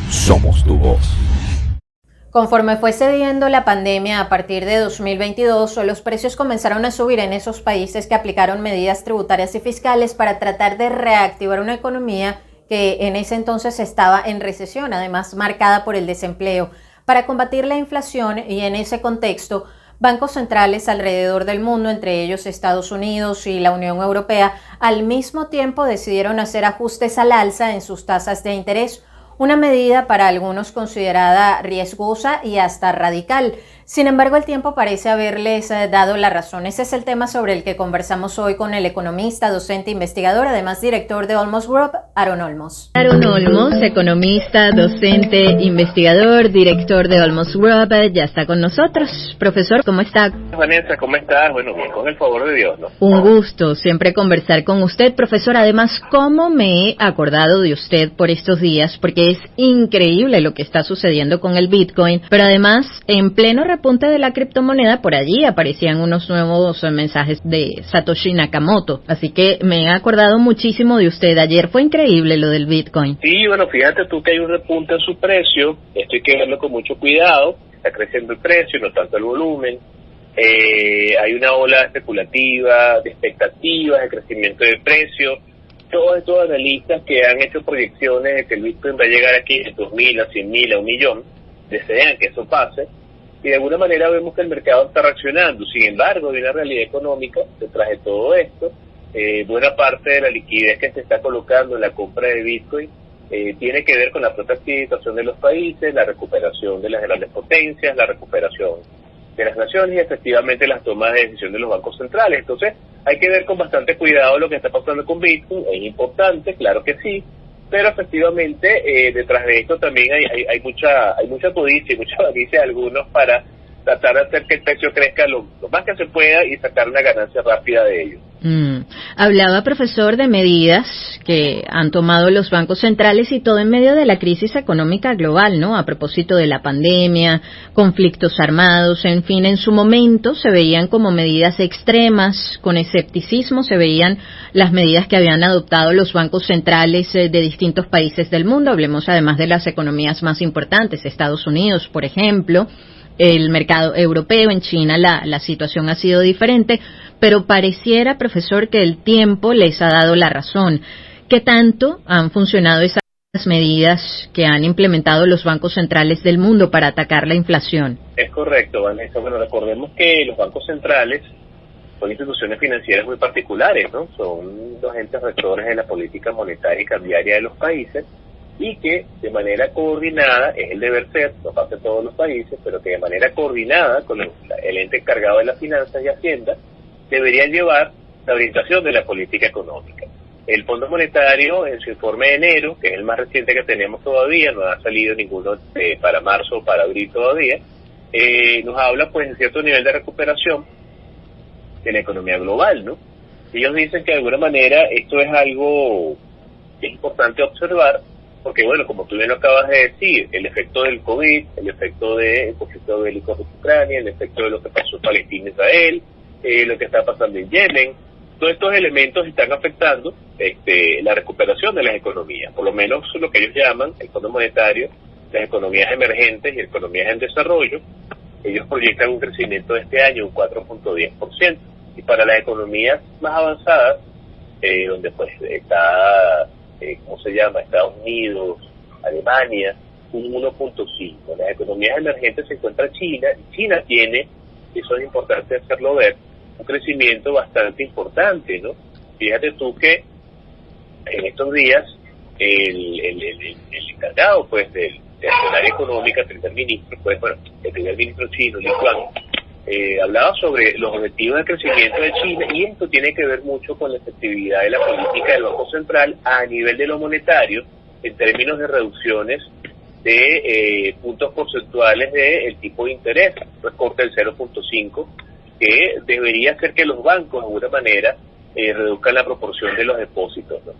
Somos tu voz. Conforme fue cediendo la pandemia a partir de 2022, los precios comenzaron a subir en esos países que aplicaron medidas tributarias y fiscales para tratar de reactivar una economía que en ese entonces estaba en recesión, además marcada por el desempleo. Para combatir la inflación y en ese contexto, bancos centrales alrededor del mundo, entre ellos Estados Unidos y la Unión Europea, al mismo tiempo decidieron hacer ajustes al alza en sus tasas de interés, una medida para algunos considerada riesgosa y hasta radical. Sin embargo, el tiempo parece haberles dado la razón. Ese es el tema sobre el que conversamos hoy con el economista, docente, investigador, además director de Olmos Group, Aaron Olmos. Aaron Olmos, economista, docente, investigador, director de Olmos Group, ya está con nosotros. Profesor, ¿cómo está? Vanessa, ¿cómo estás? Bueno, bien, con el favor de Dios, ¿no? Un gusto siempre conversar con usted, profesor. Además, ¿cómo me he acordado de usted por estos días? Porque es increíble lo que está sucediendo con el Bitcoin, pero además, en pleno repunte de la criptomoneda, por allí aparecían unos nuevos mensajes de Satoshi Nakamoto. Así que me he acordado muchísimo de usted. Ayer fue increíble lo del Bitcoin. Sí, bueno, fíjate tú que hay un repunte en su precio. Esto hay que verlo con mucho cuidado. Está creciendo el precio, no tanto el volumen. Hay una ola especulativa, de expectativas, de crecimiento de precios. Todos estos analistas que han hecho proyecciones de que el Bitcoin va a llegar a 500.000, a 100.000, a 1.000.000, desean que eso pase, y de alguna manera vemos que el mercado está reaccionando. Sin embargo, hay una realidad económica detrás de todo esto. Buena parte de la liquidez que se está colocando en la compra de Bitcoin tiene que ver con la propia situación de los países, la recuperación de las grandes potencias, la recuperación de las naciones y efectivamente las tomas de decisión de los bancos centrales. Entonces hay que ver con bastante cuidado lo que está pasando con Bitcoin. Es importante, claro que sí, pero efectivamente detrás de esto también hay mucha codicia y mucha avaricia de algunos para tratar de hacer que el precio crezca lo más que se pueda y sacar una ganancia rápida de ello. Hablaba, profesor, de medidas que han tomado los bancos centrales y todo en medio de la crisis económica global, ¿no? A propósito de la pandemia, conflictos armados, en fin, en su momento se veían como medidas extremas, con escepticismo se veían las medidas que habían adoptado los bancos centrales de distintos países del mundo. Hablemos además de las economías más importantes, Estados Unidos, por ejemplo, el mercado europeo. En China la situación ha sido diferente, pero pareciera, profesor, que el tiempo les ha dado la razón. ¿Qué tanto han funcionado esas medidas que han implementado los bancos centrales del mundo para atacar la inflación? Es correcto, Vanessa. Bueno, recordemos que los bancos centrales son instituciones financieras muy particulares, ¿no? Son los entes rectores de la política monetaria y cambiaria de los países, y que de manera coordinada, es el deber ser, no pasa en todos los países, pero que de manera coordinada con el ente encargado de las finanzas y Hacienda, deberían llevar la orientación de la política económica. El Fondo Monetario, en su informe de enero, que es el más reciente que tenemos todavía, no ha salido ninguno para marzo o para abril todavía, nos habla pues de cierto nivel de recuperación de la economía global, ¿no? Ellos dicen que de alguna manera esto es algo que es importante observar, porque bueno, como tú bien lo acabas de decir, el efecto del COVID, el efecto del conflicto bélico de Ucrania, el efecto de lo que pasó en Palestina e Israel, lo que está pasando en Yemen, todos estos elementos están afectando la recuperación de las economías, por lo menos lo que ellos llaman, el Fondo Monetario, las economías emergentes y economías en desarrollo. Ellos proyectan un crecimiento de este año un 4.10%, y para las economías más avanzadas, donde pues está ¿cómo se llama? Estados Unidos, Alemania, un 1.5. Las economías emergentes se encuentra China, y China tiene, eso es importante hacerlo ver, un crecimiento bastante importante, ¿no? Fíjate tú que en estos días el encargado pues de la área económica, el primer ministro, pues bueno, el primer ministro chino, Li Qiang, hablaba sobre los objetivos de crecimiento de China, y esto tiene que ver mucho con la efectividad de la política del Banco Central a nivel de lo monetario, en términos de reducciones de puntos porcentuales del tipo de interés, recorte del 0.5, que debería hacer que los bancos de alguna manera reduzcan la proporción de los depósitos, ¿no?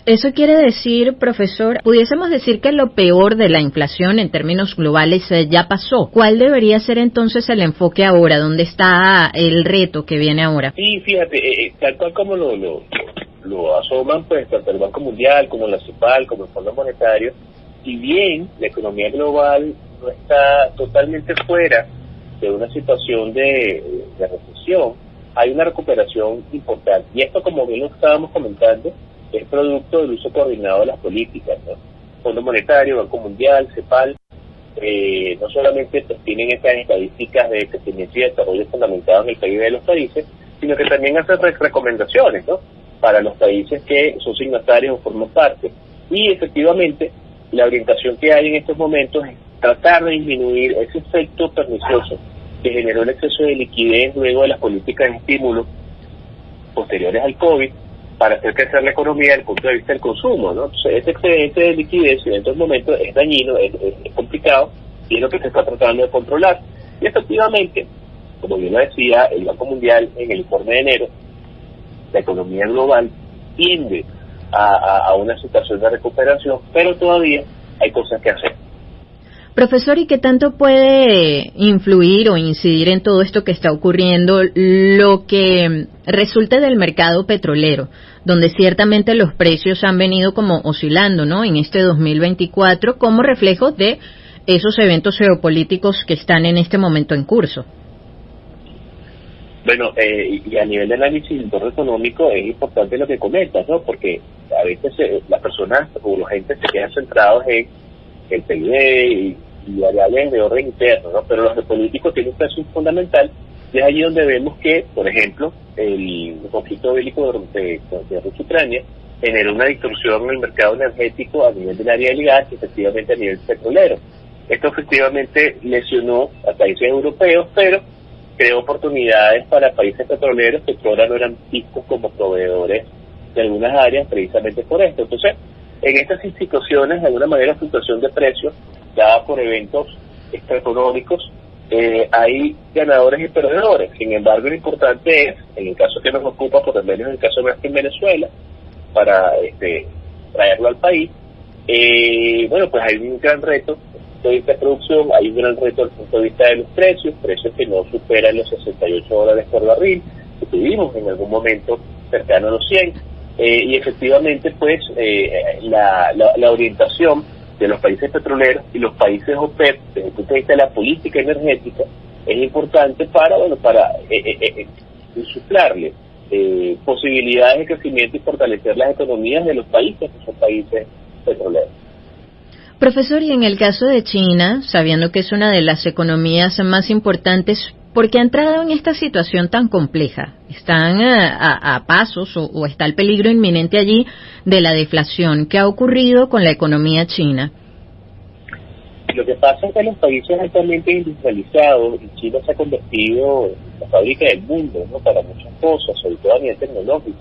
Eso quiere decir, profesor, pudiésemos decir que lo peor de la inflación en términos globales ya pasó. ¿Cuál debería ser entonces el enfoque ahora? ¿Dónde está el reto que viene ahora? Sí, fíjate, tal cual como lo asoman pues tanto el Banco Mundial como la CEPAL como el Fondo Monetario, si bien la economía global no está totalmente fuera de una situación de recesión, hay una recuperación importante. Y esto, como bien lo estábamos comentando, es producto del uso coordinado de las políticas, ¿no? Fondo Monetario, Banco Mundial, CEPAL, no solamente pues, tienen estas estadísticas de crecimiento y desarrollo fundamentado en el PIB de los países, sino que también hacen recomendaciones, ¿no?, para los países que son signatarios o forman parte. Y efectivamente, la orientación que hay en estos momentos es tratar de disminuir ese efecto pernicioso que generó el exceso de liquidez luego de las políticas de estímulo posteriores al COVID, para hacer crecer la economía desde el punto de vista del consumo, ¿no? Entonces, ese excedente de liquidez en estos momentos es dañino, es complicado, y es lo que se está tratando de controlar. Y efectivamente, como bien lo decía el Banco Mundial en el informe de enero, la economía global tiende a una situación de recuperación, pero todavía hay cosas que hacer. Profesor, ¿y qué tanto puede influir o incidir en todo esto que está ocurriendo lo que resulta del mercado petrolero, donde ciertamente los precios han venido como oscilando, ¿no?, en este 2024 como reflejo de esos eventos geopolíticos que están en este momento en curso? Bueno, y a nivel de análisis del entorno económico es importante lo que comentas, ¿no?, porque a veces las personas o la gente se quedan centrados en el PIB y variables de orden interno, ¿no? Pero los políticos tienen un peso fundamental, y es allí donde vemos que, por ejemplo, el conflicto bélico de Rusia-Ucrania generó una distorsión en el mercado energético a nivel del área del gas y efectivamente a nivel petrolero. Esto efectivamente lesionó a países europeos, pero creó oportunidades para países petroleros que ahora no eran vistos como proveedores de algunas áreas precisamente por esto. Entonces, en estas situaciones, de alguna manera, fluctuación de precios dada por eventos extraeconómicos, hay ganadores y perdedores. Sin embargo, lo importante es, en el caso que nos ocupa, por lo menos en el caso de Venezuela, para traerlo al país, bueno, pues hay un gran reto desde el punto de vista de producción, hay un gran reto desde el punto de vista de los precios que no superan los $68 por barril, que tuvimos en algún momento cercano a los 100, y efectivamente, pues, la orientación de los países petroleros y los países OPEP desde el punto de vista de la política energética es importante para insuflarle posibilidades de crecimiento y fortalecer las economías de los países que son países petroleros. Profesor, y en el caso de China, sabiendo que es una de las economías más importantes, ¿por qué ha entrado en esta situación tan compleja? ¿Están a pasos o está el peligro inminente allí de la deflación? ¿Qué ha ocurrido con la economía china? Lo que pasa es que los países altamente industrializados, y China se ha convertido en la fábrica del mundo, ¿no?, para muchas cosas, sobre todo a nivel tecnológico.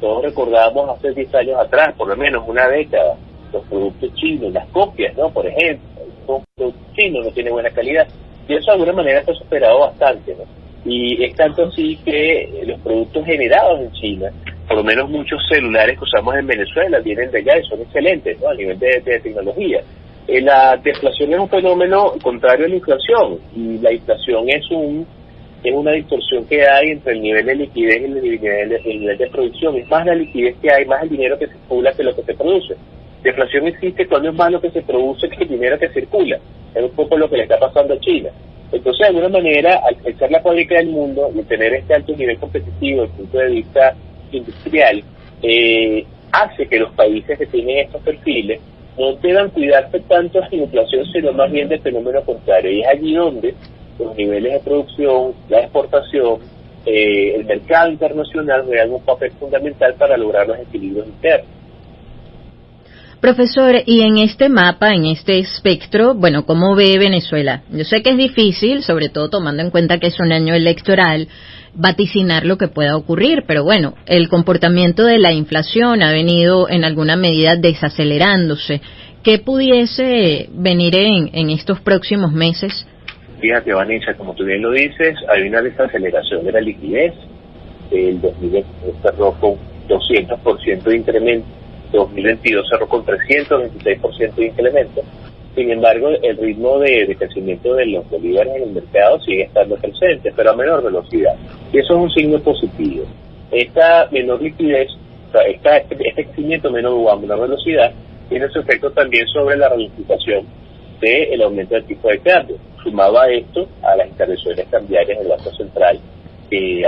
Todos recordamos hace 10 años atrás, por lo menos una década, los productos chinos, las copias, ¿no?, por ejemplo, los productos chinos no tienen buena calidad. Y eso de alguna manera está superado bastante, ¿no? Y es tanto así que los productos generados en China, por lo menos muchos celulares que usamos en Venezuela, vienen de allá y son excelentes, ¿no?, a nivel de tecnología. La deflación es un fenómeno contrario a la inflación, y la inflación es una distorsión que hay entre el nivel de liquidez y el nivel de producción. Es más la liquidez que hay, más el dinero que circula que lo que se produce. Deflación existe cuando es más lo que se produce que el dinero que circula. Es un poco lo que le está pasando a China. Entonces, de alguna manera, al ser la fábrica del mundo y tener este alto nivel competitivo desde el punto de vista industrial, hace que los países que tienen estos perfiles no deban cuidarse tanto de la inflación, sino más bien del fenómeno contrario. Y es allí donde los niveles de producción, la exportación, el mercado internacional juegan un papel fundamental para lograr los equilibrios internos. Profesor, y en este mapa, en este espectro, bueno, ¿cómo ve Venezuela? Yo sé que es difícil, sobre todo tomando en cuenta que es un año electoral, vaticinar lo que pueda ocurrir, pero bueno, el comportamiento de la inflación ha venido en alguna medida desacelerándose. ¿Qué pudiese venir en estos próximos meses? Fíjate, Vanessa, como tú bien lo dices, hay una desaceleración de la liquidez. El 2020 cerró con 200% de incremento. 2022 cerró con 326% de incremento. Sin embargo, el ritmo de crecimiento de los bolívares en el mercado sigue estando presente, pero a menor velocidad. Y eso es un signo positivo. Esta menor liquidez, este crecimiento a menor velocidad, tiene su efecto también sobre la ralentización del aumento del tipo de cambio. Sumado a esto, a las intervenciones cambiarias del Banco Central,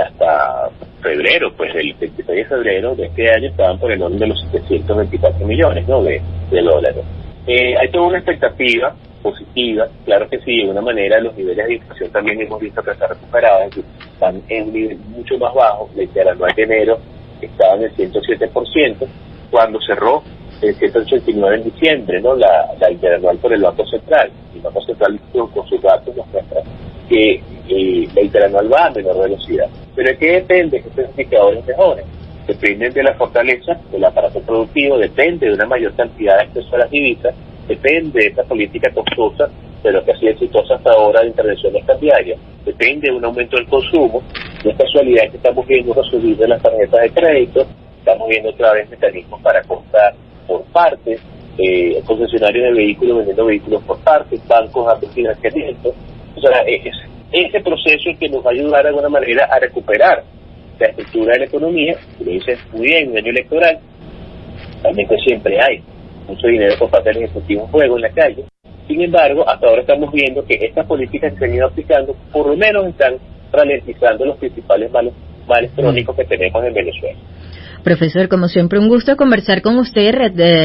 hasta febrero, pues el 26 de febrero de este año estaban por el orden de los 724 millones, ¿no?, de dólares. Hay toda una expectativa positiva, claro que sí, de una manera los niveles de inflación también hemos visto que están recuperados, es decir, están en un nivel mucho más bajo. La interanual de enero estaba en el 107%, cuando cerró el 189 en diciembre, ¿no?, la interanual por el Banco Central. El Banco Central con sus datos nos muestra que la interanual va a menor velocidad. Pero ¿de qué depende que estos indicadores mejoren? Dependen de la fortaleza del aparato productivo, depende de una mayor cantidad de acceso a las divisas, depende de esta política costosa, pero que ha sido exitosa hasta ahora de intervenciones cambiarias, depende de un aumento del consumo. No es casualidad que estamos viendo una subida de las tarjetas de crédito, estamos viendo otra vez mecanismos para comprar por partes, concesionarios de vehículos vendiendo vehículos por partes, bancos dando financiamiento. O sea, es ese proceso que nos va a ayudar de alguna manera a recuperar la estructura de la economía. Lo dices muy bien, un año electoral, también que siempre hay mucho dinero por parte del Ejecutivo en juego en la calle. Sin embargo, hasta ahora estamos viendo que estas políticas que se han ido aplicando, por lo menos están ralentizando los principales males crónicos que tenemos en Venezuela. Profesor, como siempre, un gusto conversar con usted.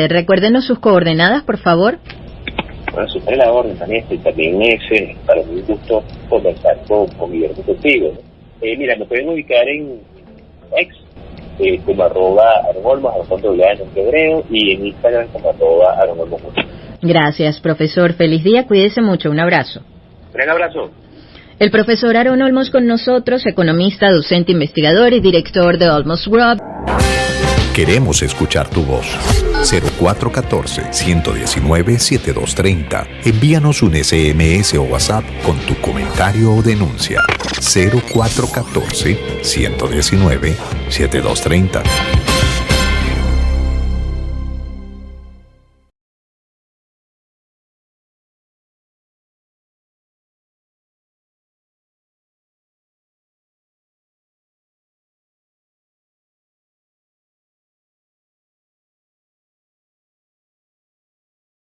Recuérdenos sus coordenadas, por favor. Bueno, siempre la orden, Vanessa, y también es para mí un gusto conversar con Guillermo contigo, ¿no? Mira, me pueden ubicar en X como @aronolmos, en hebreo, y en Instagram como @aronolmos. Gracias, profesor. Feliz día, cuídese mucho. Un abrazo. Un abrazo. El profesor Aaron Olmos con nosotros, economista, docente, investigador y director de Olmos Group. Queremos escuchar tu voz. 0414-119-7230. Envíanos un SMS o WhatsApp con tu comentario o denuncia. 0414-119-7230.